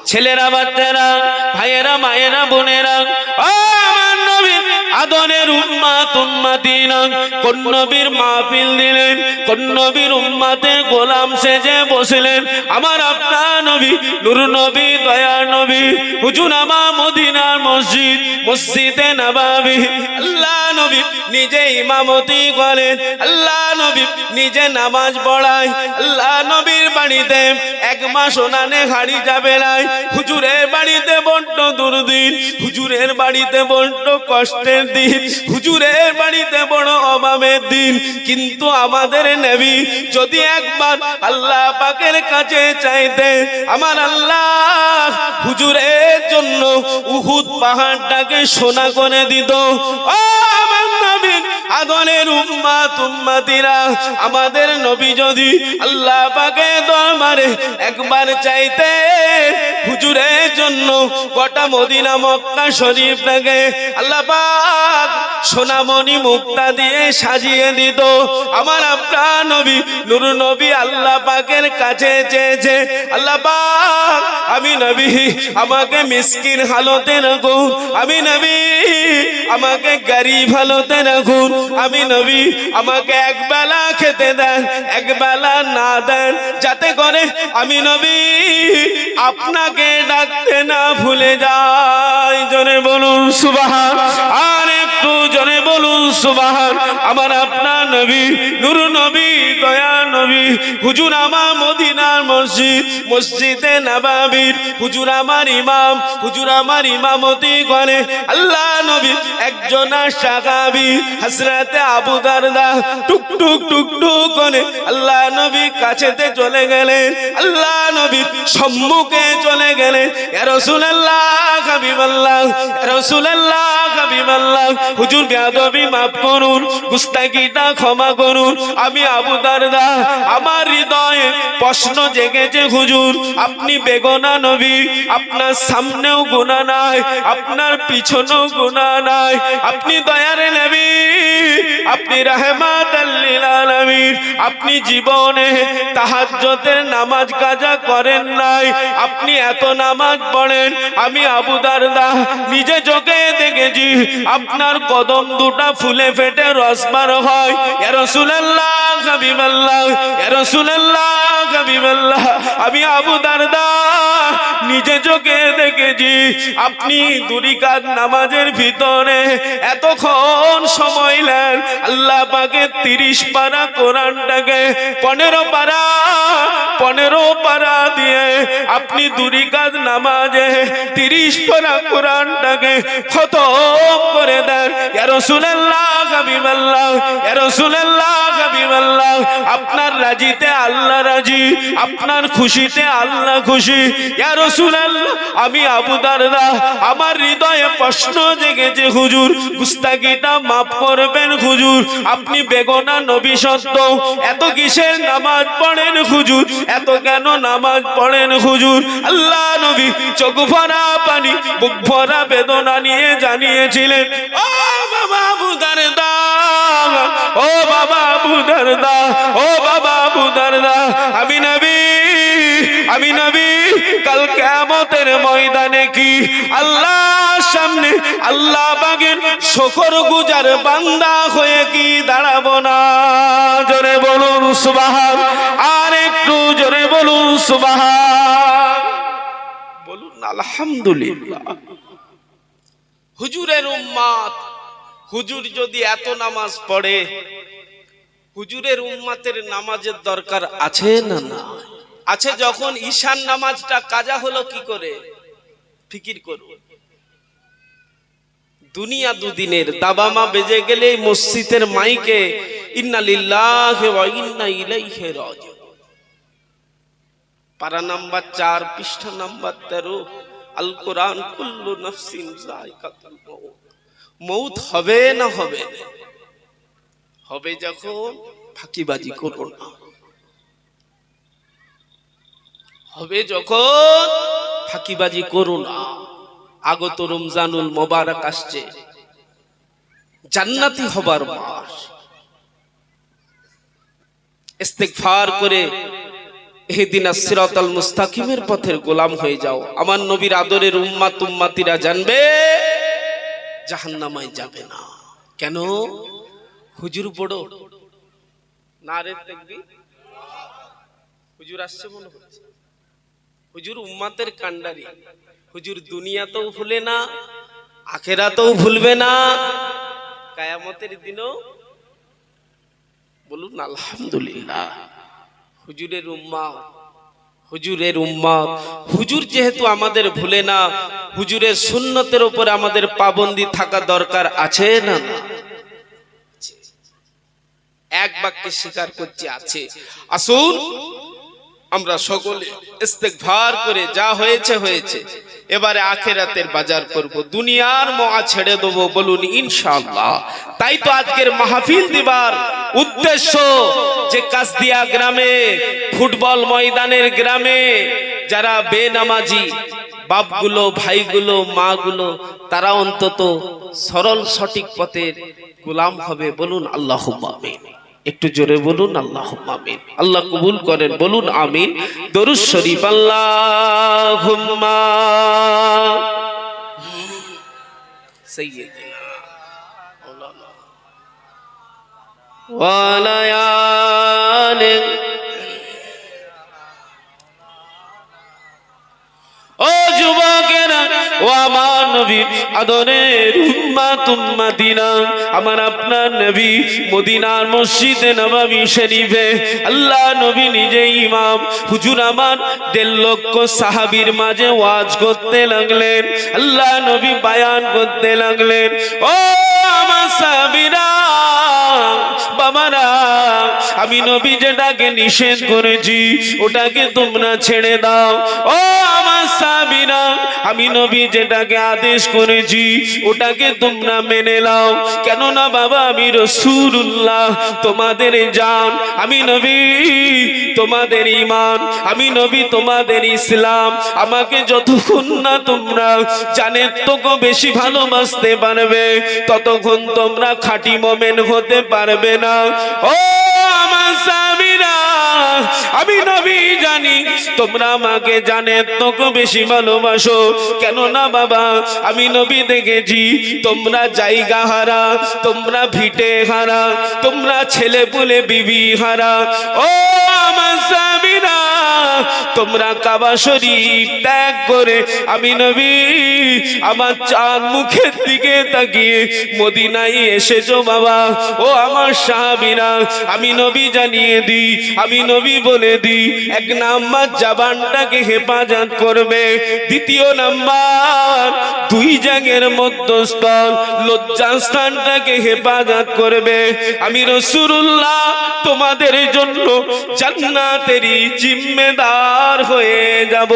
ছেলেরা, বাচ্চারা, ভাইয়েরা, মায়েরা, বোনেরা, আমার নবী আদরের উম্মত উম্মতিনা, কোন নবীর মাহফিল দিলেন, কোন নবীর উম্মতের গোলাম সেজে বসলেন আমার আপনার নবী, নূর নবী, দয়ার নবী, হুজুর আমার মদিনার মসজিদ, মসজিদে নববী। আল্লাহ নবী নিজে ইমামতি করেন, আল্লাহ নবী নিজে নামাজ পড়ায়, আল্লাহ নবীর বাড়িতে এক মাস ওনানে হাড়ি যাবে না। হুজুরের বাড়িতে বড্ড দুর্দিন, হুজুরের বাড়িতে বড্ড কষ্টের দিন, হুজুরের বাড়িতে বড় অভাবের দিন। কিন্তু আমাদের নবী যদি একবার আল্লাহ পাকের কাছে চাইতে, আমার আল্লাহ হুজুরের জন্য উহুদ পাহাড়টাকে সোনা করে দিত। ও আমার নবী আদরের উম্মত উম্মতিরা, আমাদের নবী যদি আল্লাহ পাকের দরবারে একবার চাইতে, হুজুরের জন্য গোটা মদিনা মক্কা শরীফটাকে আল্লাহ পাক সোনামণি মুক্তা দিয়ে সাজিয়ে দিত। আমার আপনার নবী নূর নবী আল্লাহ পাকের কাছে চেয়েছে, আল্লাহ পাক আমি নবী আমাকে মিসকিন হালতে রাখুন, আমি নবী আমাকে গরিব হালতে রাখুন, আমি নবী আমাকে একবেলা খেতে দেন, একবেলা না দেন, যাতে করে আমি নবী আপনাকে ডাকতে না ভুলে যাই। জোরে বলুন সুবহান, আর একটু জোরে বলুন সুবহান। আমার আপনার নবী নূর নবী, দয়া নবী, হুজুর আমার মদিনার মসজিদ, মসজিদে নববীর হুজুর আমার ইমাম, হুজুর আমার ইমামতি করে। আল্লাহ নবী একজন সাহাবী হযরতে আবু দারদা টুক টুক টুক টুক করে আল্লাহ নবী কাছেতে চলে গেলেন, আল্লাহ নবীর সম্মুখে চলে গেলেন। ইয়া রাসূলুল্লাহ, হাবিবাল্লাহ, ইয়া রাসূলুল্লাহ, হাবিবাল্লাহ, হুজুর বেয়াদবি মাফ করুন, গুস্তাখিটা ক্ষমা করুন। আমি আবু দারদা, আমার হৃদয়ে প্রশ্ন জেগেছে হুজুর, আপনি বেগুনা নবী, আপনার সামনেও গুনাহ নাই, আপনার পিছনেও গুনাহ নাই, আপনি দয়ার নবী, আপনি রাহমাতাল লিল আলামিন, আপনি জীবনে তাহাজ্জুদের নামাজ কাজা করেন নাই, আপনি এত নামাজ পড়েন, আমি আবু দারদা নিজে চোখে দেখেছি আপনার কদম দুটা ফুলে ফেটে রস বার হয়। ইয়া রাসূলুল্লাহ, হাবিবাল্লাহ, ইয়া রাসূলুল্লাহ, হাবিবাল্লাহ, আমি আবু দারদা নিজে চোখে দেখেছি আপনি দুই রাকাত নামাজের ভিতরে এতক্ষণ সময় নেন, আল্লাহ পাকের 30 পারা কোরআনটাকে 15 পারা দিয়ে আপনি দুই রাকাত নামাজে 30 পারা কোরআনটাকে খতম করে দেন। ইয়া রাসূলুল্লাহ, হাবিবাল্লাহ, ইয়া রাসূলুল্লাহ, হাবিবাল্লাহ, আপনার রাজিতে আল্লাহ রাজি, আপনার খুশিতে আল্লাহ খুশি। ইয়া রাসূলুল্লাহ, আমি আবু দারদা, আমার হৃদয়ে প্রশ্ন জেগেছে হুজুর, গুস্তাখিটা মাফ করবেন হুজুর, আপনি বেগুনা নবী সত্য, এত কিসের নামাজ পড়েন হুজুর, এত কেন নামাজ পড়েন হুজুর? আল্লাহ নবী চোখ ভরা পানি, বুক ভরা বেদনা নিয়ে জানিয়েছিলেন, ও বাবা আবু দারদা, ও বাবা আবু দারদা, ও বাবা আবু দারদা, আমি নবী, আমি নবী কাল কিয়ামতের ময়দানে কি আল্লাহর সামনে আল্লাহ পাকের শুকরগুজার বান্দা হয়ে কি দাঁড়াবো না? জোরে বলুন সুবহান, আর একটু জোরে বলুন সুবহান, বলুন আলহামদুলিল্লাহ। হুজুরের উম্মত, হুজুর যদি এত নামাজ পড়ে, হুজুরের উম্মতের নামাজের দরকার আছে না? না আছে। যখন ঈশান নামাজটা কাজা হলো কি করে, ফিকির করুন। দুনিয়া দুদিনের দাবামা বেজে গেলে মসজিদের মাইকে ইন্না লিল্লাহি ওয়া ইন্না ইলাইহি রাজিউন, পারা নাম্বার 4, পৃষ্ঠা নাম্বার 13, আল কোরআন, কুল্লু নাফসিন যায়কাতুল মউত। মউত হবে না হবে না? হবে যখন ফাঁকিবাজি করো না, হবে যখন ফাঁকিবাজি করো না। আগত রমজানুল মোবারক আসছে, জান্নাতি হবার মাস। ইস্তিগফার করে ইহদিনাস সিরাতাল মুস্তাকিমের পথের গোলাম হয়ে যাও। আমার নবীর আদরের উম্মাত উম্মাতিরা জানবে জাহান্নামায় যাবে না। কেন? হুজুর বড় নারে তাকবীর। হুজুর আসছে মনে হচ্ছে। হুজুর উম্মাতের কান্ডারি। হুজুর দুনিয়াতেও ভুলে না, আখিরাতেও ভুলবে না, কিয়ামতের দিনও। বলুন আলহামদুলিল্লাহ। হুজুরের উম্মাত, হুজুরের উম্মাত। হুজুর যেহেতু আমাদের ভুলে না, হুজুরের সুন্নতের উপর আমাদের পাবন্দি থাকা দরকার আছে না? এক বাক্যে স্বীকার করছি আছে। আসুন আমরা সকলে ইস্তেগফার করে যা হয়েছে হয়েছে, এবারে আখিরাতের বাজার করব, দুনিয়ার মোয়া ছেড়ে দেবো। বলুন ইনশাআল্লাহ। তাই তো আজকের মাহফিল দিবার উদ্দেশ্য যে কাসদিয়া গ্রামে, ফুটবল ময়দানের গ্রামে যারা বেনামাজি বাপগুলো, ভাইগুলো, মাগুলো, তারা অন্তত সরল সঠিক পথের গোলাম হবে। বলুন আল্লাহুম্মা আমিন। একটু জোরে বলুন আল্লাহুম্মা আমিন। আল্লাহ কবুল করেন। বলুন আমিন। দরুদ শরীফ। আল্লাহুম্মা সাইয়্যিদিনা মাওলানা ওয়া আলা আলি। ও যুবকেরা, ও আমার নবী আদরের উম্মাত উম্মাতিনা, আমার আপনার নবী মদিনার মসজিদে নববী শরীফে আল্লাহ নবী নিজে ইমাম। হুজুর আমার 1.5 লক্ষ সাহাবীর মাঝে ওয়াজ করতে লাগলেন, আল্লাহ নবী বায়ান করতে লাগলেন। ও আমার সাহাবীরা, বাবারা, আমি নবী যেটাকে নিষেধ করেছি ওটাকে তোমরা ছেড়ে দাও। ও আমার সাহাবীরা, আমি নবী যেটাকে আদেশ করেছি ওটাকে তোমরা মেনে নাও। কেননা বাবা, আমি রাসূলুল্লাহ, তোমাদের জান। আমি নবী তোমাদের ঈমান, আমি নবী তোমাদের ইসলাম। আমাকে যতক্ষণ না তোমরা জানের থেকে বেশি ভালোবাসতে পারবে, ততক্ষণ তোমরা খাঁটি মুমিন হতে পারবে না। ও আমার সাহাবীরা, আমি নবী জানি তোমরা আমাকে জানের থেকে বেশি ভালোবাসো। কেন না বাবা, আমি নবী দেখেছি তোমরা জায়গা হারা, তোমরা ভিটে হারা, তোমরা ছেলে পুলে বিবি হারা। ও আমার সাহাবীরা, তোমরা কাবা শরীফ ত্যাগ করে আমি নবী আমার চাঁদ মুখের দিকে তাকিয়ে মদিনায় এসেছো বাবা। ও আমার সাহাবীরা, আমি নবী জানিয়ে দিই, আমি নবী বলে দিই, 1 নাম্বার জবানটাকে হেফাজত করবে, 2 নাম্বার 2 জায়গার মধ্যস্থল লজ্জাস্থানটাকে হেফাজত করবে। আমি রাসূলুল্লাহ তোমাদের জন্য জান্নাতেরই জিম্মেদার হয়ে যাব।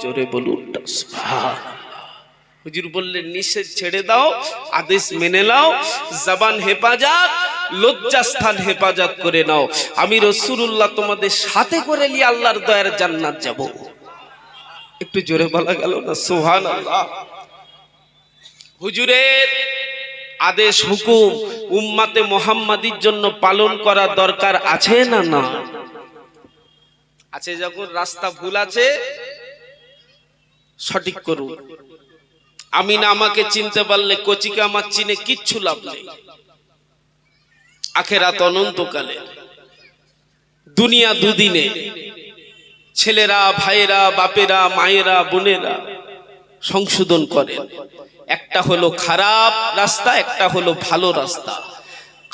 জোরে বলুন সুবহানাল্লাহ। হুজুর বললেন নিষেধ ছেড়ে দাও, আদেশ মেনে নাও, জবান হেফাজত, লজ্জাস্থান হেফাজত করে নাও। আমি রাসূলুল্লাহ তোমাদের সাথে করে নিয়ে আল্লাহর দয়ার জান্নাত যাব। একটু জোরে বলা গেল না সুবহানাল্লাহ। হুজুরের আদেশ হুকুম উম্মাতে মুহাম্মাদির জন্য পালন করা দরকার আছে না? না আছে। যখন রাস্তা ভুল আছে সঠিক করুন। আমি না আমাকে চিনতে পারলে কচিকে আমার চিনে কিচ্ছু লাভ নেই। আখিরাত অনন্তকালে, দুনিয়া দুদিনে। ছেলেরা, ভাইয়েরা, বাপেরা, মায়েরা, বোনেরা সংশোধন করেন। একটা হলো খারাপ রাস্তা, একটা হলো ভালো রাস্তা।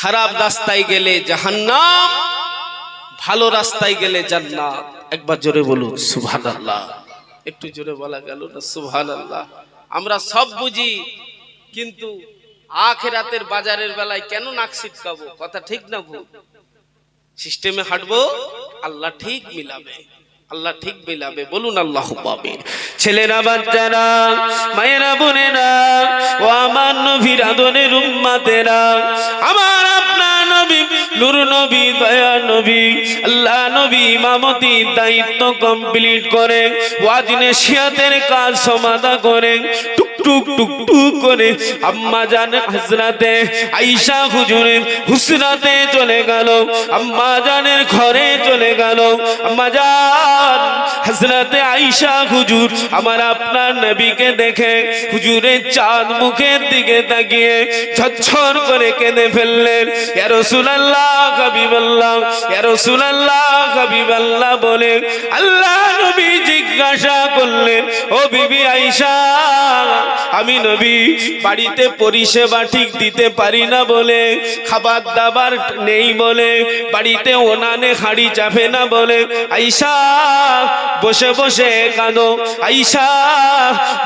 খারাপ রাস্তায় গেলে জাহান্নাম, ভালো রাস্তায় গেলে জান্নাত। একবার জোরে বলুন সুবহানাল্লাহ। একটু জোরে বলা গেল না সুবহানাল্লাহ। আমরা সব বুঝি, কিন্তু আখিরাতের বাজারের বেলায় কেন নাক ছিটকাবো? কথা ঠিক না ভুল? সিস্টেমে হাঁটবো, আল্লাহ ঠিক মিলাবে, আল্লাহ ঠিক মিলাবে। বলুন আল্লাহুম্মা আমিন। ছেলেরা, বাচ্চারা, মায়েরা, বোনেরা, ও আমার নবীর আদরের উম্মতেরা, আমার আপনার নবী নূর নবী, দয়া নবী, আল্লাহ নবী ইমামতির দায়িত্ব কমপ্লিট করে, ওয়াজ নসিহতের কাজ সমাধা করে, টুক টুক টুক করে আম্মা জান হযরতে আয়েশা হুজুরের হুজরাতে চলে গেল, আম্মা জানের ঘরে চলে গেল। আম্মা জান হযরতে আয়েশা হুজুর আমার আপনার নবীকে দেখে হুজুরের চাঁদ মুখের দিকে তাকিয়ে ঝরঝর করে কেঁদে ফেললেন। ইয়া রাসূলুল্লাহ হাবিবাল্লাহ, ইয়া রাসূলুল্লাহ হাবিবাল্লাহ বলে আল্লাহ নবী জিজ্ঞাসা করলেন, ও বিবি আয়েশা, আমি নবী বাড়িতে পরিষেবা ঠিক দিতে পারি না বলে, খাবার দাবার নেই বলে, বাড়িতে ওনানে হাঁড়ি চাপে না বলে আয়েশা বসে বসে কাঁদো, আয়েশা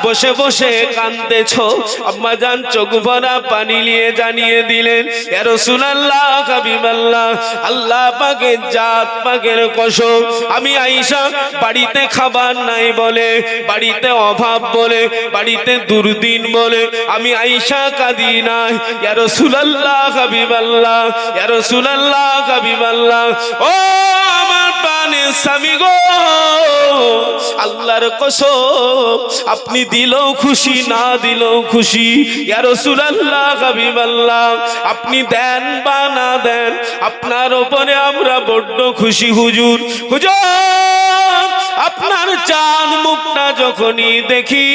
বসে বসে কাঁদতেছো। আম্মা জান চোখ ভরা পানি নিয়ে জানিয়ে দিলেন, ইয়া রাসূলুল্লাহ হাবিবাল্লাহ, আল্লাহ পাকের জাত পাকের কসম, আমি আয়েশা বাড়িতে খাবার নাই বলে, বাড়িতে অভাব বলে, বাড়িতে দুর্দিন বলে আমি আয়েশা কাঁদি নাই। ইয়া রাসূলুল্লাহ হাবিবাল্লাহ, ইয়া রাসূলুল্লাহ হাবিবাল্লাহ, ও আমার প্রাণের স্বামী গো, আল্লাহর কসম আপনি দিলেও খুশি না দিলেও খুশি। ইয়া রাসূলুল্লাহ হাবিবাল্লাহ, আপনি দেন বা না দেন আপনার উপরে আমরা বড্ড খুশি হুজুর। হুজুর আপনার চাঁদ মুখটা যখনই দেখি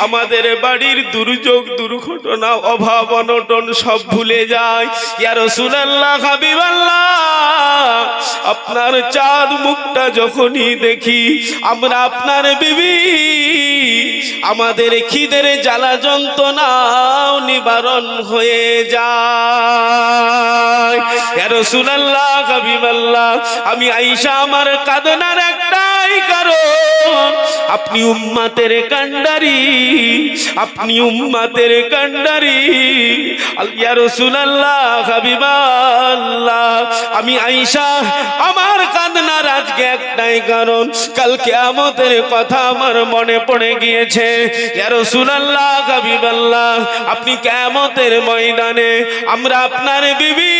আমাদের বাড়ির দুর্যোগ দুর্ঘটনা অভাব অনটন সব ভুলে যায়। ইয়া রাসূলুল্লাহ হাবিবাল্লাহ, আপনার চাঁদ মুখটা যখনই দেখি আমরা আপনার বিবি আমাদের খিদের জ্বালা যন্ত্রণাও নিবারণ হয়ে যায়। ইয়া রাসূলুল্লাহ হাবিবাল্লাহ, আমি আয়েশা আমার কাঁদনার একটাই কারণ, আপনি উম্মতের কান্ডারি, আপনি উম্মতের কান্ডারি। ইয়া রাসূলুল্লাহ হাবিবাল্লাহ, আমি আয়েশা আমার কাঁদনার আজকে একটাই কারণ, কাল কিয়ামতের কথা আমার মনে পড়ে গিয়েছে। ইয়া রাসূলুল্লাহ হাবিবাল্লাহ, আপনি কিয়ামতের ময়দানে আমরা আপনার বিবি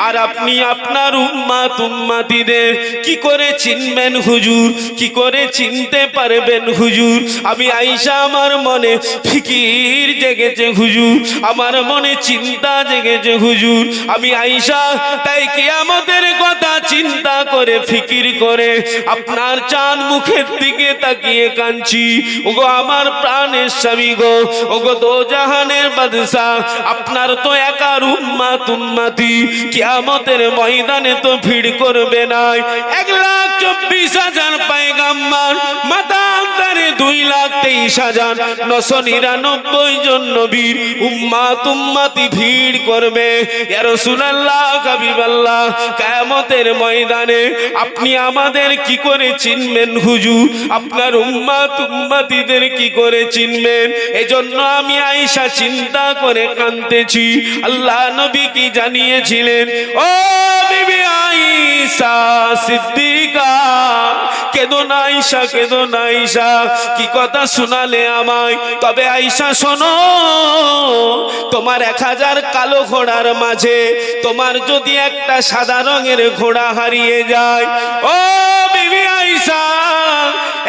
আর আপনি আপনার উম্মত উম্মতিদের কি করে চিনবেন হুজুর, কি করে চিনতে পারবেন হুজুর? আমি আয়েশা আমার মনে ফিকির জেগেছে হুজুর, আমার মনে চিন্তা জেগেছে হুজুর। আমি আয়েশা তাই কিয়ামতের কথা চিন্তা করে ফিকির করে আপনার চাঁদ মুখের দিকে তাকিয়ে কাঁদছি। ওগো আমার প্রাণের স্বামী গো, ওগো দোজাহানের বাদশা, আপনার তো একার উম্মত উম্মতি কিয়ামতের ময়দানে তো ভিড় করবে না। 1,24,000 পয়গম্বর মাতান্তরে 2,23,999 জন নবীর উম্মত উম্মতি ভিড় করবে। ইয়া রাসূলুল্লাহ হাবিবাল্লাহ, কিয়ামতের ময়দানে আপনি আমাদের কি করে চিনবেন হুজুর? আপনার উম্মত উম্মতিদের কি করে চিনবেন? এজন্য আমি আয়েশা চিন্তা করে কাঁদতেছি। আল্লাহ নবী কি জানিয়েছিলেন, ও বিবি আয়েশা সিদ্দিকা, কেঁদো না আয়েশা, কেঁদো না আয়েশা, কি কথা শোনালে আমায়। তবে আয়েশা শোনো, তোমার 1000 কালো ঘোড়ার মাঝে তোমার যদি একটা সাদা রঙের ঘোড়া হারিয়ে যায়, ও বিবি আয়েশা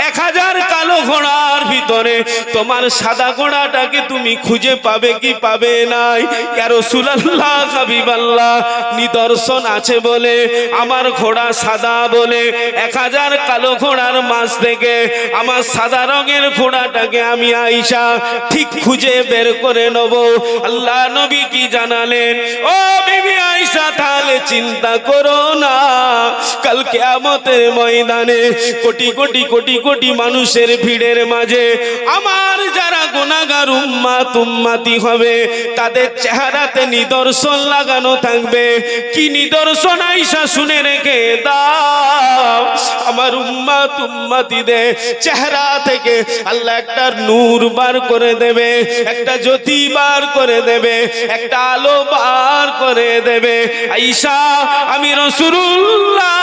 1000 কালো ঘোড়ার ভিতরে তোমার সাদা ঘোড়াটাকে তুমি খুঁজে পাবে কি পাবে নাই? ইয়া রাসূলুল্লাহ হাবিবাল্লাহ, নিদর্শন আছে বলে আমার ঘোড়া সাদা বলে 1000 কালো ঘোড়ার মাঝ থেকে আমার সাদা রঙের ঘোড়াটাকে আমি আয়েশা ঠিক খুঁজে বের করে নেব। আল্লাহ নবী কি জানালেন, ও বিবি আয়েশা তাহলে চিন্তা করো না, কাল কিয়ামতের ময়দানে কোটি কোটি কোটি কোটি মানুষের ভিড়ের মাঝে আমার যারা গুনাহগার উম্মত উম্মতি হবে তাদের চেহারাতে নিদর্শন লাগানো থাকবে। কি নিদর্শন আয়েশা শুনে রেখে দাও, আমার উম্মত উম্মতিদের চেহারা থেকে আল্লাহ একটা নূর বার করে দেবে, একটা জ্যোতি বার করে দেবে, একটা আলো বার করে দেবে। আয়েশা আমি রাসূলুল্লাহ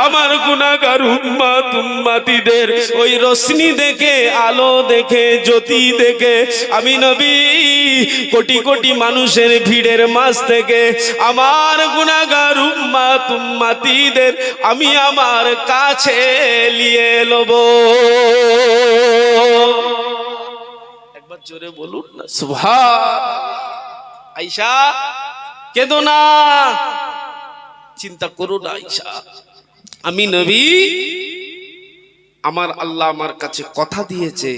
আমার গুনাহগার উম্মত উম্মতিদের ওই রোশনি দেখে, আলো দেখে, জ্যোতি দেখে আমি নবী কোটি কোটি মানুষের ভিড়ের মাঝ থেকে আমার গুনাহগার উম্মত উম্মতিদের আমি আমার কাছে নিয়ে নেব। জোরে বলুন না সুবহানাল্লাহ। আয়েশা কেঁদো না, চিন্তা করো না আয়েশা, আমি নবী, আমার আল্লাহ আমার কাছে কথা দিয়েছে,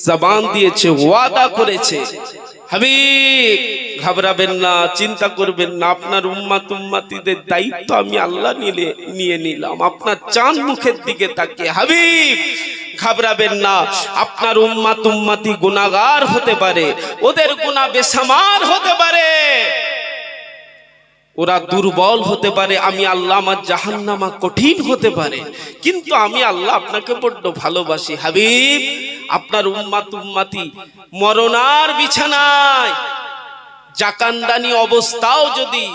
জবান দিয়েছে, ওয়াদা করেছে। হাবিব ঘাবড়াবেন না, চিন্তা করবেন না, আপনার উম্মতিদের দায়িত্ব আমি আল্লাহ নিয়ে নিলাম। আপনার চাঁদ মুখের দিকে তাকিয়ে হাবিব ঘাবড়াবেন না, আপনার উম্মতি গুনাহগার হতে পারে, ওদের গুনাহ বেসামার হতে পারে, ওরা দুর্বল হতে পারে, আমি আল্লাহ আমার জাহান্নামা কঠিন হতে পারে, কিন্তু আমি আল্লাহ আপনাকে বড্ড ভালোবাসি। হাবিব আপনার উম্মতি মরণার বিছানায় জাকান্দানি অবস্থাও যদি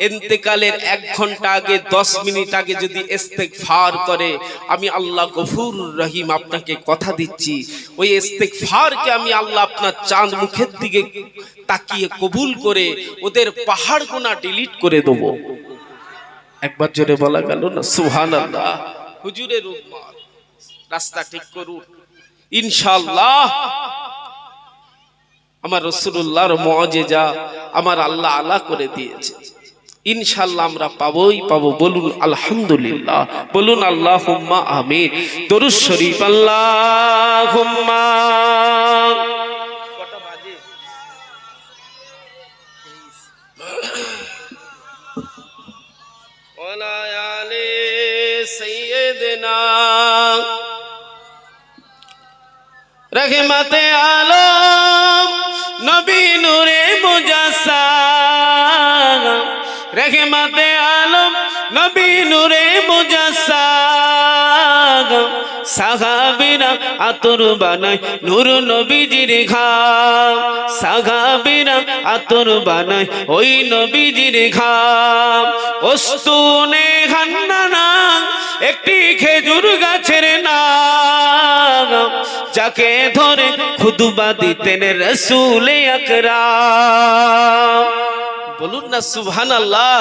ইন্তেকালের 1 ঘন্টা আগে 10 মিনিট আগে যদি ইস্তেগফার করে, আমি আল্লাহ গফুর রহিম আপনাকে কথা দিচ্ছি, ওই ইস্তেগফারকে আমি আল্লাহ আপনার চাঁদ মুখের দিকে তাকিয়ে কবুল করে ওদের পাহাড় গুনাহ ডিলিট করে দেব। একবার জোরে বলা গেল না সুবহানাল্লাহ। হুজুরের উম্মত রাস্তা ঠিক করুন, ইনশাআল্লাহ আমার রাসূলুল্লাহর মুআজিজা আমার আল্লাহ আলা করে দিয়েছে, ইনশাআল্লাহ আমরা পাবোই পাবো। বলুন আলহামদুলিল্লাহ, বলুন আল্লাহুম্মা আমিন। দরুদ শরীফ আল্লাহুম্মা। কটা বাজে? ওয়ালা আলি সাইয়্যিদিনা রহমতে আলম নবী নূরে মুজাসসাম, রহমতে আলম নবী নূরে মুজাসসাম, সাহাবীরা আতর বানায় নূর নবীজির ঘাম, সাহাবীরা আতর বানায় ওই নবীজির ঘাম। ওস্তুনে হান্নানা একটি খেজুর গাছের নাম, যাকে ধরে খুতবা দিতেন রাসূল আকরাম। বলুন না সুবহানাল্লাহ।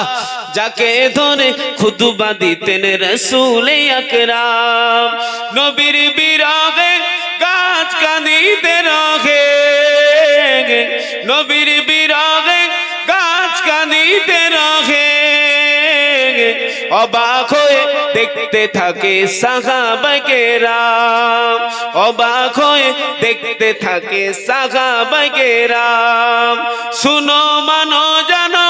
যাকে ধরে খুতবা দিতেন রাসূল আকরাম। নবীর বিরহে গাছ কাঁদিতে রহে, নবীর বিরহে গাছ কাঁদিতে রহে, অবাক হয়ে দেখতে থাকে সাহাবায়ে কেরাম, অবাক হয়ে দেখতে থাকে সাহাবায়ে কেরাম। শুনো মানো জানো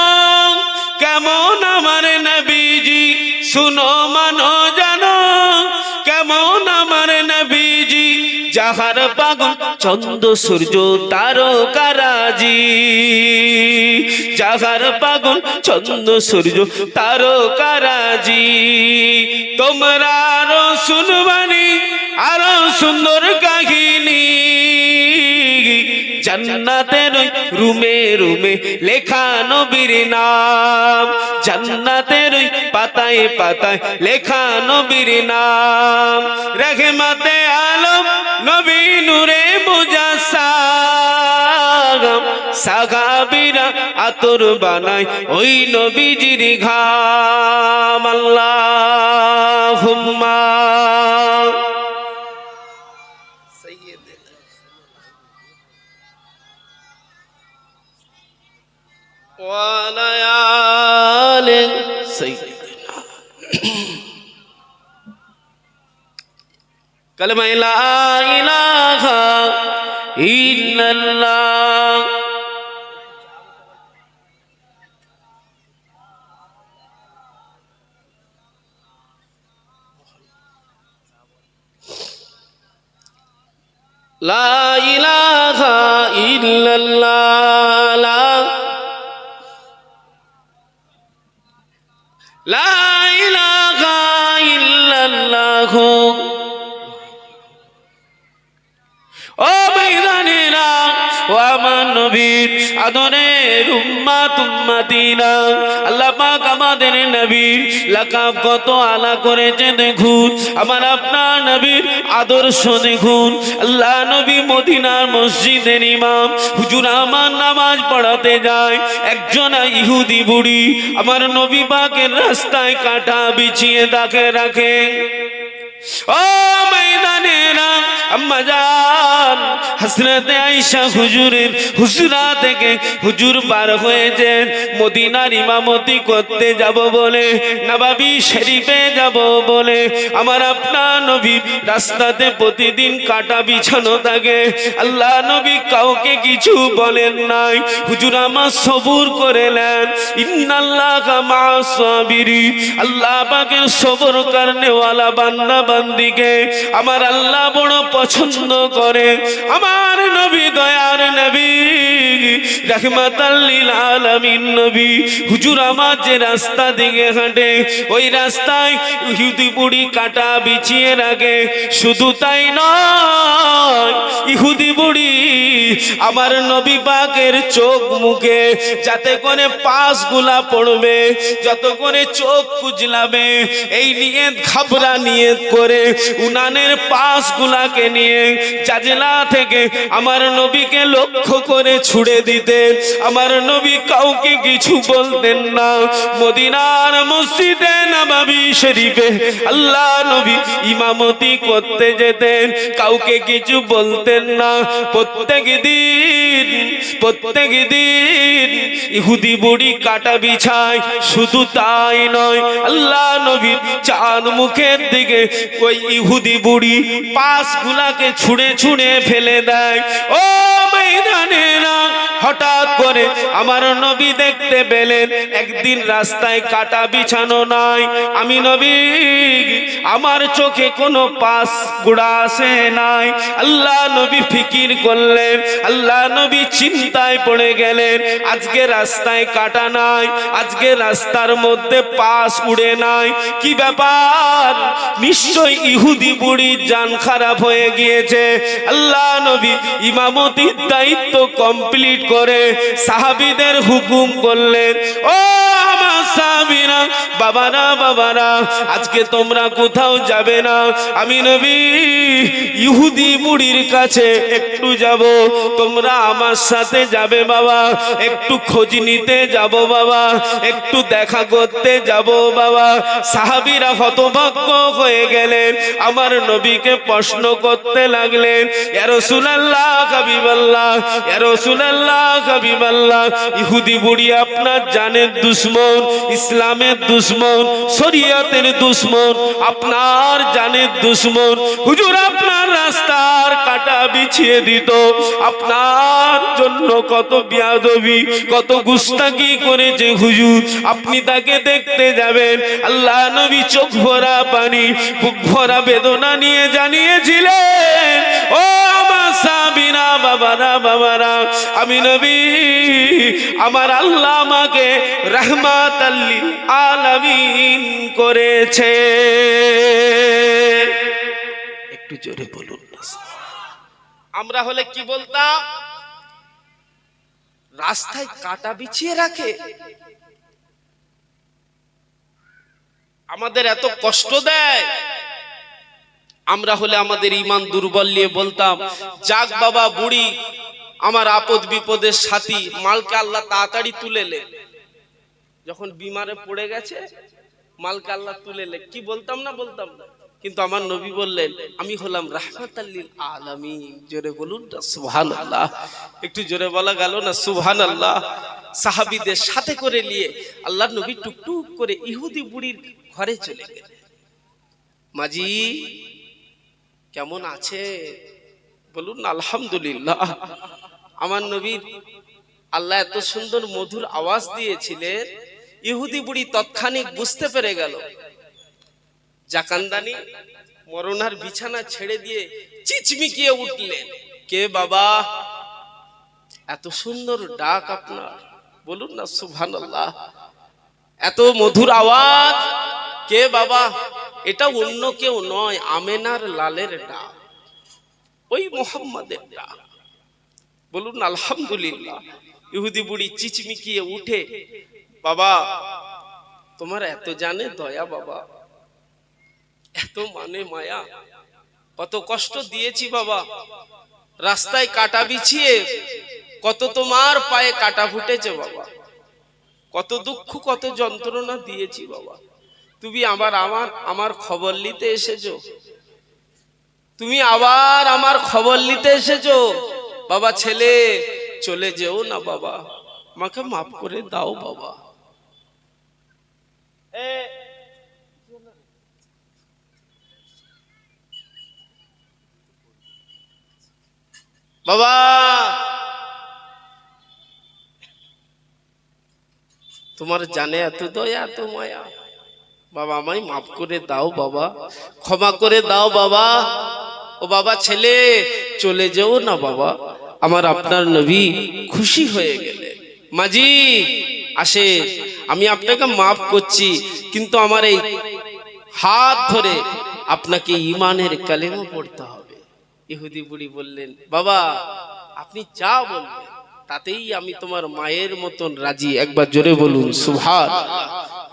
কেমন আমার নবীজি, শুনো মানো জানো কেমন আমার নবীজি, যাহার পাগল চন্দ্র সূর্য তারকারাজি, যাহার পাগল চন্দ্র সূর্য তারকারাজি। তোমরা আরো শুনবানি আরো সুন্দর কাহিনী, জান্নাতের রুমে রুমে লেখা নবীর নাম, জান্নাতের পাতায় পাতায় লেখা নবীর নাম। রহমতে আলম নবী নূরে মুজাসসাম, সাহাবীরা আতর বানায় ওই নবীজির ঘাম। আল্লাহুম্মা ওয়ালা আলি সাইয়্যিদিনা। কালেমা লা ইলাহা ইল্লাল্লাহ। লা ইলাহা ইল্লাল্লাহ, লা ইলাহা ইল্লাল্লাহ। ও ময়দানেরা, ও আমার নবীর আদরের উম্মতিনা, আল্লাহ পাক আমাদের নবীর লাকাব কত আলা করেছে দেখুন, আমার আপনার নবীর আদর্শ দেখুন। আল্লাহ নবী মদিনার মসজিদের ইমাম, হুজুর আমার নামাজ পড়াতে যায়, একজন ইহুদি বুড়ি আমার নবী পাকের রাস্তায় কাঁটা বিছিয়ে তাকে রাখে। ও ময়দানেরা, আম্মা জান একবার হযরতে আয়েশা হুজুরের হুজরা থেকে হুজুর বার হয়েছেন মদিনার ইমামতি করতে যাব বলে, নববী শরীফে যাব বলে। আমার আপনার নবী রাস্তাতে প্রতিদিন কাটা বিছানো থাকে, আল্লাহ নবী কাউকে কিছু বলেন নাই। হুজুর আমার সবুর করেলেন, ইন্নাল্লাহা মা'আস সাবিরিন, আল্লাহ পাকের সবর করনে ওয়ালা বান্দা বান্দিকে আমার আল্লাহ বড় পছন্দ করে। আমার নবী দয়ার নবী রাহমাতাল লিল আলামিন নবী হুজুর আমার যে রাস্তা দিকে হাঁটে ওই রাস্তায় ইহুদি বুড়ি কাটা বিছিয়ে রাখে। শুধু তাই নয়, ইহুদি বুড়ি আমার নবী পাকের চোখ মুখে যাতে করে পাশগুলা পড়বে, যত করে চোখ কুজলাবে, এই নিয়ত খাবরা নিয়ত করে উনানের পাশগুলাকে নিয়ে জাজলা থেকে আমার নবীকে লক্ষ্য করে ছুড়ে দিতেন। আমার নবী কাউকে কিছু বলতেন না। মদিনার মসজিদে নববী শরীফে আল্লাহ নবী ইমামতি করতে যেতেন, কাউকে কিছু বলতেন না। প্রত্যেক দিন ইহুদি বুড়ি কাটা বিছায়। শুধু তাই নয়, আল্লাহ নবীর চাঁদ মুখের দিকে ওই ইহুদি বুড়ি পাশগুলাকে ছুঁড়ে ছুঁড়ে ফেলে দেয়। ও ময়দানেরা, হঠাৎ করে আমার নবী দেখতে পেলেন একদিন রাস্তায় কাটা বিছানো নাই। আমি নবী আমার চোখে কোনো পাশ গুড়া আসে নাই। আল্লাহ নবী ফিকির করলেন, আল্লাহ নবী চিন্তায় পড়ে গেলেন, আজকে রাস্তায় কাটা নাই, আজকে রাস্তার মধ্যে পাশ উড়ে নাই, কি ব্যাপার? নিশ্চয় ইহুদি বুড়ির জান খারাপ হয়ে গিয়েছে। আল্লাহ নবী ইমামতির দায়িত্ব কমপ্লিট করে সাহাবীদের হুকুম করলেন, ও আমার সাহাবীরা, বাবারা, আজকে তোমরা কোথাও যাবে না। আমি নবী ইহুদি বুড়ির কাছে একটু যাব, তোমরা আমার সাথে যাবে বাবা, একটু খোঁজ নিতে যাব বাবা, একটু দেখা করতে যাব বাবা। সাহাবীরা হতভম্ব হয়ে গেলেন, আমার নবীকে প্রশ্ন করতে লাগলেন, ইয়া রাসূলুল্লাহ, হাবিবাল্লাহ, ইয়া রাসূলুল্লাহ, হাবিবাল্লাহ, ইহুদি বুড়ি আপনার জানের দুশমন, ইসলামের দুশমন, শরীয়তের দুশমন, আপনার জানের দুশমন। হুজুর আপনার রাস্তার কাটা বিছিয়ে দিত, আপনার জন্য কত বিয়াদবি, কত গুস্তাকি করেছে হুজুর, আপনি তাকে দেখতে যাবেন। আল্লাহ নবী চোখ ভরা পানি, বুক ভরা বেদনা নিয়ে জানিয়েছিলেন, ও আমার সাহাবীরা, বাবারা, আমি নবী, আমার আল্লাহ আমাকে রাহমাতাল লিল আলামিন করেছে। একটু জোরে বলুন না। আমরা হলে কি বলতাম? রাস্তায় কাটা বিছিয়ে রাখে, আমাদের এত কষ্ট দেয়। আমরা হলে আমাদের ঈমান দুর্বল নিয়ে বলতাম, যাক বাবা বুড়ি আমার আপদ বিপদের সাথী, মালকে আল্লাহ তাড়াতাড়ি তুলে লে। যখন বিমারে পড়ে গেছে মালকে আল্লাহ তুলে লে, কি বলতাম না? বলতাম না। কিন্তু আমার নবী বললেন, আমি হলাম রাহমাতাল লিল আলামিন। জোরে বলুন না সুবহানাল্লাহ। একটু জোরে বলা গেল না সুবহানাল্লাহ। সাহাবীদের সাথে করে নিয়ে আল্লাহর নবী টুকটুক করে ইহুদি বুড়ির ঘরে চলে গেলেন। মাজি কেমন আছে? বলুন না আলহামদুলিল্লাহ। আমার নবীর আল্লাহ এত সুন্দর মধুর আওয়াজ দিয়েছিলেন, ইহুদি বুড়ি তৎক্ষণিক বুঝতে পেরে গেল। জাকান্দানি মরণার বিছানা ছেড়ে দিয়ে চিচমিকিয়ে উঠলেন, কে বাবা? এত সুন্দর ডাক আপনার, বলুন না সুবহানাল্লাহ। এত মধুর আওয়াজ, কে বাবা? এটা অন্য কেউ নয়, আমেনার লালের ডাক, ওই মুহাম্মাদের ডাক। বলুন আলহামদুলিল্লাহ। ইহুদি বুড়ি চিচমিকিয়ে উঠে, বাবা তোমার এত জানে দয়া বাবা, এত মানে মায়া, কত কষ্ট দিয়েছি বাবা, রাস্তায় কাটা বিছিয়ে কত তোমার পায়ে কাটা ফুটেছে বাবা, কত দুঃখ কত যন্ত্রণা দিয়েছি বাবা, তুমি আমার খবর নিতে এসেছো। তুমি আবার আমার খবর নিতে এসেছো। বাবা ছেলে চলে যেও না বাবা, আমাকে মাফ করে দাও বাবা। বাবা তোমার জানে এত দয়া এত মায়া, বাবা আমায় মাফ করে দাও বাবা, ক্ষমা করে দাও বাবা। ও বাবা ছেলে চলে যেও না বাবা, আমার আপনার নবী খুশি হয়ে গেলে। মাঝি আসে, আমি আপনাকে মাফ করছি, কিন্তু আমার এই হাত ধরে আপনাকে ঈমানের কালেমা পড়তে হবে। ইহুদি বুড়ি বললেন, বাবা আপনি যা বলবেন তাতেই আমি তোমার মায়ের মতন রাজি। একবার জোরে বলুন সুবহানাল্লাহ,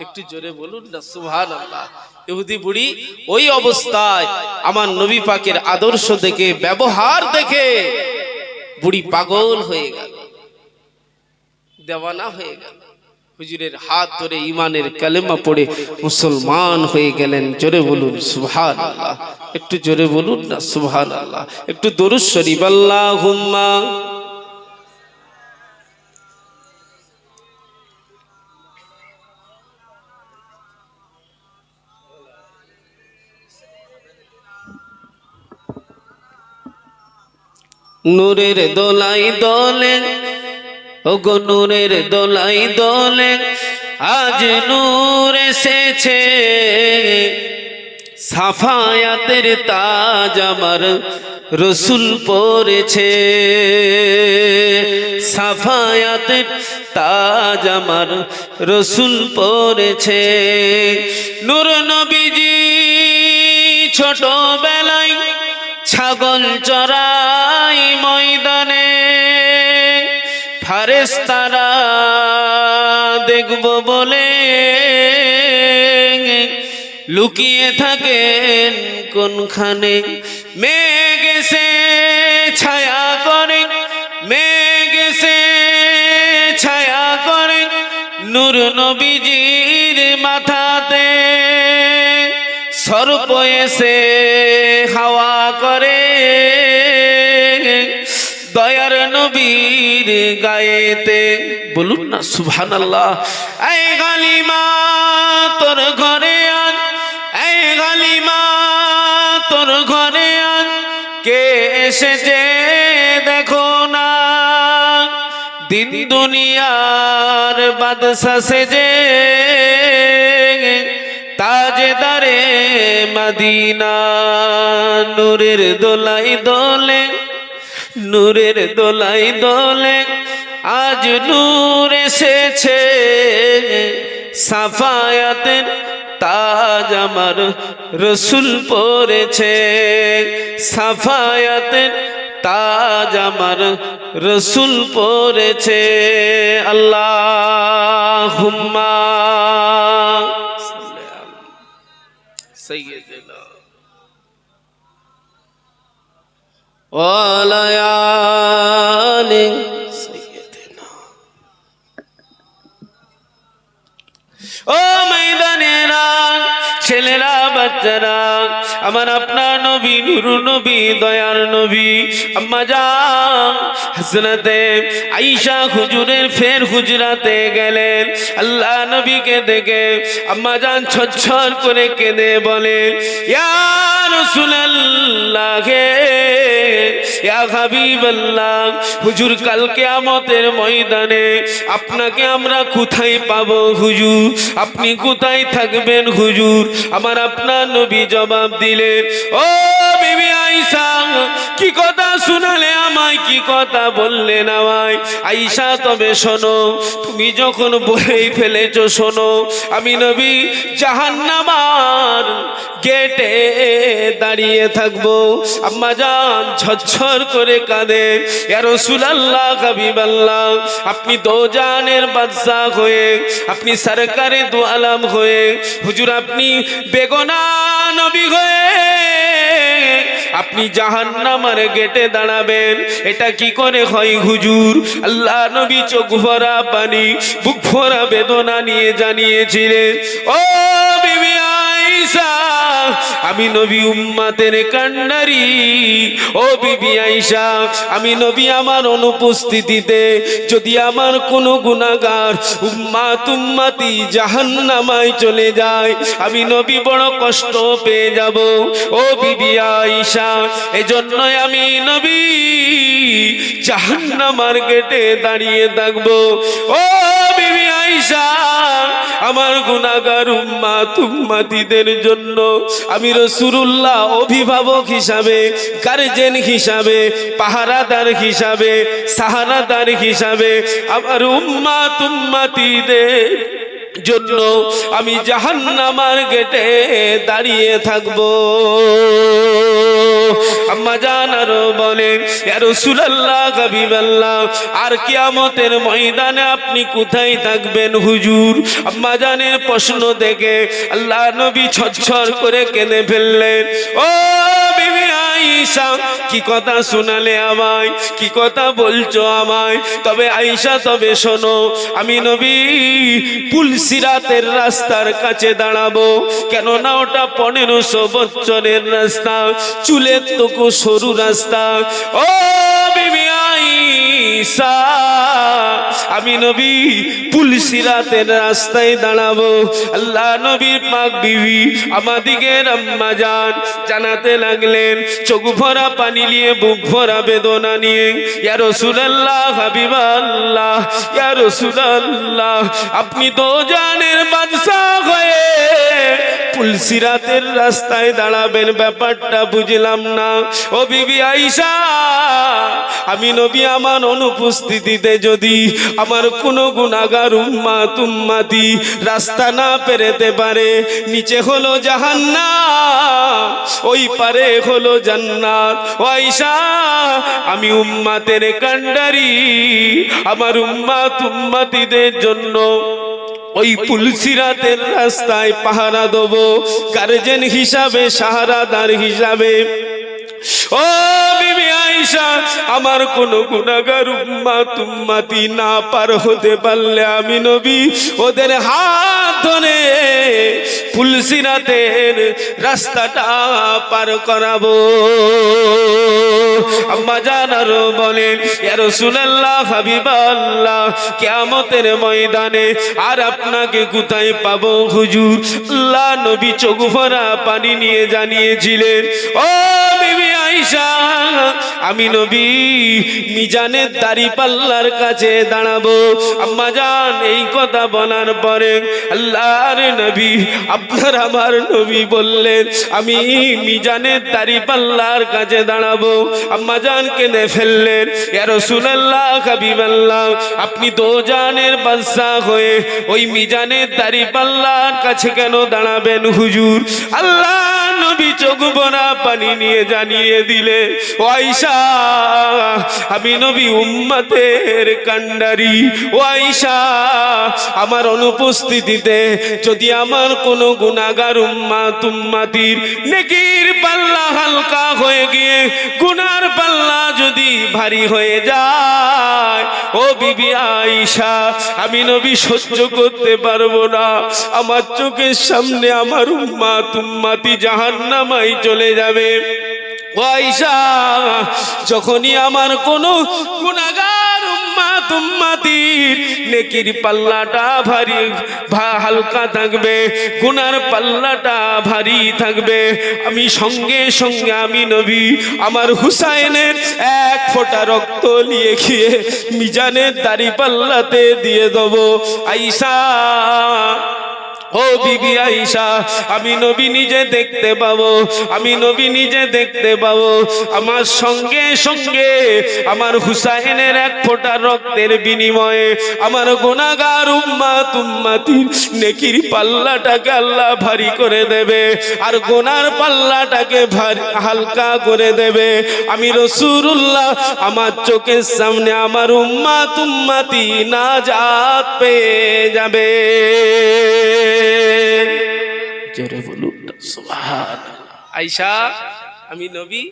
একটু জোরে বলুন না সুবহানাল্লাহ। ইহুদি বুড়ি ওই অবস্থায় আমার নবী পাকের আদর্শ দেখে, ব্যবহার দেখে বুড়ি পাগল হয়ে গেল, দেওয়ানা হয়ে গেল। হুজুরের হাত ধরে ঈমানের কালেমা পড়ে মুসলমান হয়ে গেলেন। জোরে বলুন সুবহানাল্লাহ, একটু জোরে বলুন না সুবহানাল্লাহ। একটু দরুদ শরীফ আল্লাহুম্মা। নূরের দোলাই দোলে, ওগো নূরের দোলাই দোলে, আজ নূর এসেছে, সাফায়াতের তাজ আমার রসুল পরেছে, সাফায়াতের তাজ আমার রসুল পরেছে। নূর নবীজি ছোটবেলায় ছাগল চরাই ময়দানে, ফারেস্তারা দেখব বলে লুকিয়ে থাকেন কোনখানে। মেঘ এসে ছায়া করে, মেঘ এসে ছায়া করে নূর নবীজির মাথাতে, সর্প এসে হাওয়া করে দয়ার নবীর গায়েতে। বলুন না সুবহানাল্লাহ। এই গালিমা তোর ঘরে আন, এই গালিমা তোর ঘরে আন, কে এসেছে দেখো না, দিন দুনিয়ার বাদশা সেজে তাজদারে মদিনা। নূরের দোলাই দোলে, নূরের দোলাই দোলে, আজ নূর এসেছে, সাফায়াতের তাজ আমার রসুল পরেছে, সাফায়াতের তাজ আমার রসুল পরেছে। আল্লাহুম্মা সাইয়্যিদিনা ওয়া আলি সাইয়্যিদিনা। ও ময়দানেরা, ছেলেরা, বাচ্চারা, আমার আপনার নবী, নূর নবী, দয়ার নবী, আম্মা জান হযরতে আয়েশা হুজুরের ফের হুজরাতে গেলেন। আল্লাহ নবীকে দেখে আম্মা জান ছটছট করে কেঁদে বলে, ইয়া রাসূলুল্লাহ, ইয়া হাবিবাল্লাহ, হুজুর কাল কিয়ামতের ময়দানে আপনাকে আমরা কোথায় পাবো হুজুর, আপনি কোথায় থাকবেন হুজুর? আমার আপনার নবী জবাব দিলেন, ও বিবি আয়েশা, কি কথা শুনালে আমায়, কি কথা বললেন আমায়? আয়েশা তবে শোনো, তুমি যখন বলেই ফেলেছো শোনো, আমি নবী জাহান্নামের গেটে দাঁড়িয়ে থাকবো। আম্মা জান ঝরঝর করে কাঁদে, ইয়া রাসূলুল্লাহ, হাবিবাল্লাহ, আপনি দোজানের বাদশা হয়ে, আপনি সরকারে দু আলম হয়ে, হুজুর আপনি বেগনা নবী হয়ে আপনি জাহান্নামের গেটে দাঁড়াবেন, এটা কি করে হয় হুজুর? আল্লাহ নবী চোখ ভরা পানি, বুক ভরা বেদনা নিয়ে জানিয়েছিলেন, ও বিবি আয়েশা, আমি নবী উম্মতের কান্ডারি। ও বিবি আয়েশা, আমি নবী আমার অনুপস্থিতিতে যদি আমার কোনো গুনাহগার উম্মতি জাহান্নামায় চলে যায়, আমি নবী বড় কষ্ট পেয়ে যাব। ও বিবি আয়েশা, এজন্যই আমি নবী জাহান্নামের গেটে দাঁড়িয়ে থাকবো। ও বিবি আয়েশা, আমার গুনাহগার উম্মতিদের জন্য আমি রাসূলুল্লাহ অভিভাবক হিসাবে, গার্জিয়ান হিসাবে, পাহারাদার হিসাবে, সাহারাদার হিসাবে আমার উম্মতিদের জন্য আমি জাহান্নামের গেটে দাঁড়িয়ে থাকবো। আম্মা জান আরো বলেন, ইয়া রাসূলুল্লাহ, হাবিবাল্লাহ, আর কিয়ামতের ময়দানে আপনি কোথায় থাকবেন হুজুর? আম্মা জানের প্রশ্ন দেখে আল্লাহ নবী ছটছট করে কেঁদে ফেললেন। ও বিবি আয়েশা, কি কথা শোনালে আমায়, কি কথা বলছো আমায়? তবে আয়েশা, তবে শোনো, আমি নবী পুলসিরাতের রাস্তার কাছে দাঁড়াবো, কেননা ওটা 1500 বছরের রাস্তা, চুলের তো সরু রাস্তা। ও বিবি আয়েশা, আমি নবী পুলসিরাতের রাস্তায় দাঁড়াবো। আল্লাহ নবীর পাক বিবি আমাদিগের আম্মা জান জানাতে লাগলেন, চোখ ভরা পানি নিয়ে, বুক ভরা বেদনা নিয়ে, ইয়া রাসূলুল্লাহ, হাবিবাল্লাহ, ইয়া রাসূলুল্লাহ, আপনি তো জানের বাদশা হয়ে পুলসিরাতের রাস্তায় দাঁড়াবেন, ব্যাপারটা বুঝলাম না। ও বিবি আয়েশা, আমি নবী আমার অনুপস্থিতিতে যদি আমার কোনো গুনাহগার উম্মতি রাস্তা না পেরোতে পারে, নিচে হলো জাহান্নাম, ওই পারে হলো জান্নাত। ও আয়েশা, আমি উম্মতের কান্ডারি, আমার উম্মতিদের জন্য ওই পুলসিরাতের রাস্তায় পাহারা দেবো, গার্জিয়ান হিসাবে, সাহারাদার হিসাবে। ও বিবি আয়েশা, আমার কোন গুনাহগার উম্মতি না পার হতে পারলে আমি নবী ওদের হাত ধরে পুলসিরাতের রাস্তাটা পার করাবো। আম্মা জান আরো বলেন, ইয়া রাসূলুল্লাহ, হাবিবাল্লাহ, কিয়ামতের ময়দানে আর আপনাকে কোথায় পাবো হুজুর? আল্লাহ নবী চোখ ভরা পানি নিয়ে জানিয়েছিলেন, ও বিবি আয়েশা, আমি নবী মিজানের দাড়িপাল্লার কাছে দাঁড়াবো। আম্মা জান এই কথা বলার পরে আল্লাহর নবী, আপনার আমার নবী বললেন, আমি মিজানের দাড়িপাল্লার কাছে দাঁড়াবো। আম্মা জান কেঁদে ফেললেন, ইয়া রাসূলুল্লাহ, হাবিবাল্লাহ, আপনি তো জানের বাদশা হয়ে ওই মিজানের দাড়িপাল্লার কাছে কেন দাঁড়াবেন হুজুর? আল্লাহ নবী চোখ ভরা পানি নিয়ে জানিয়ে দিলে, ও আয়েশা, আমি নবী উম্মতের কান্ডারি। ও আয়েশা, আমার অনুপস্থিতিতে যদি আমার কোনো গুনাহগার উম্মতির নেকির পাল্লা হালকা হয়ে গিয়ে গুনার পাল্লা যদি ভারী হয়ে যায়, ও বিবি আয়েশা, আমি নবী সহ্য করতে পারবো না। আমার চোখের সামনে আমার উম্মতি জাহান্নামায় চলে যাবে। ও আয়েশা, যখনই আমার কোনো গুনাহগার উম্মতির নেকির পাল্লাটা ভারী হালকা থাকবে, গুনার পাল্লাটা ভারী থাকবে, আমি সঙ্গে সঙ্গে আমি নবী আমার হুসাইনের এক ফোঁটা রক্ত নিয়ে গিয়ে মিজানের দাড়িপাল্লাতে দিয়ে দেবো। আয়েশা, ও বিবি আয়েশা, আমি নবী নিজে দেখতে পাবো, আমি নবী নিজে দেখতে পাবো আমার সঙ্গে সঙ্গে আমার হুসাইনের এক ফোঁটা রক্তের বিনিময়ে আমার গুনাহগার উম্মতির নেকির পাল্লাটাকে আল্লাহ ভারী করে দেবে, আর গুনার পাল্লাটাকে হালকা করে দেবে। আমি রাসূলুল্লাহ আমার চোখের সামনে আমার উম্মতি নাজাত পেয়ে যাবে। জোরে বলুন সুবহানাল্লাহ। আয়েশা, আমি নবী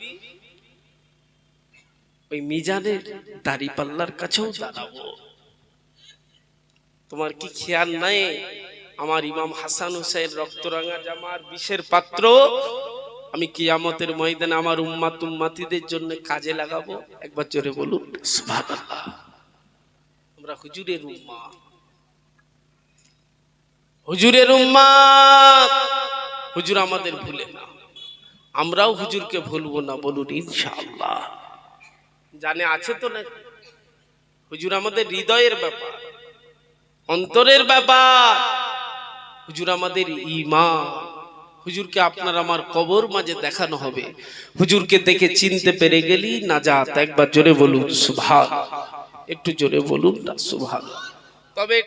ওই মিজানের দাড়িপাল্লার কাছেও দাঁড়াবো। তোমার কি খেয়াল নাই, আমার ইমাম হাসান হুসাইন রক্তরাঙা জামার বিষের পাত্র আমি কিয়ামতের ময়দানে আমার উম্মাত উম্মাতিদের জন্য কাজে লাগাবো। একবার জোরে বলুন সুবহানাল্লাহ। আমরা হুজুরের উম্মাত, হুজুরের উম্মাত। হুজুর আমাদের ভুলে না, আমরাও হুজুরকে ভুলবো না, বলুন ইনশাআল্লাহ। জানে আছে তো না, হুজুর আমাদের হৃদয়ের ব্যাপার, অন্তরের ব্যাপার। হুজুর আমাদের ঈমান। হুজুরকে আপনার আমার কবর মাঝে দেখানো হবে। হুজুরকে দেখে চিনতে পেরে গেলি নাজাত। একবার জোরে বলুন সুবহানাল্লাহ, একটু জোরে বলুন না সুবহানাল্লাহ। তবে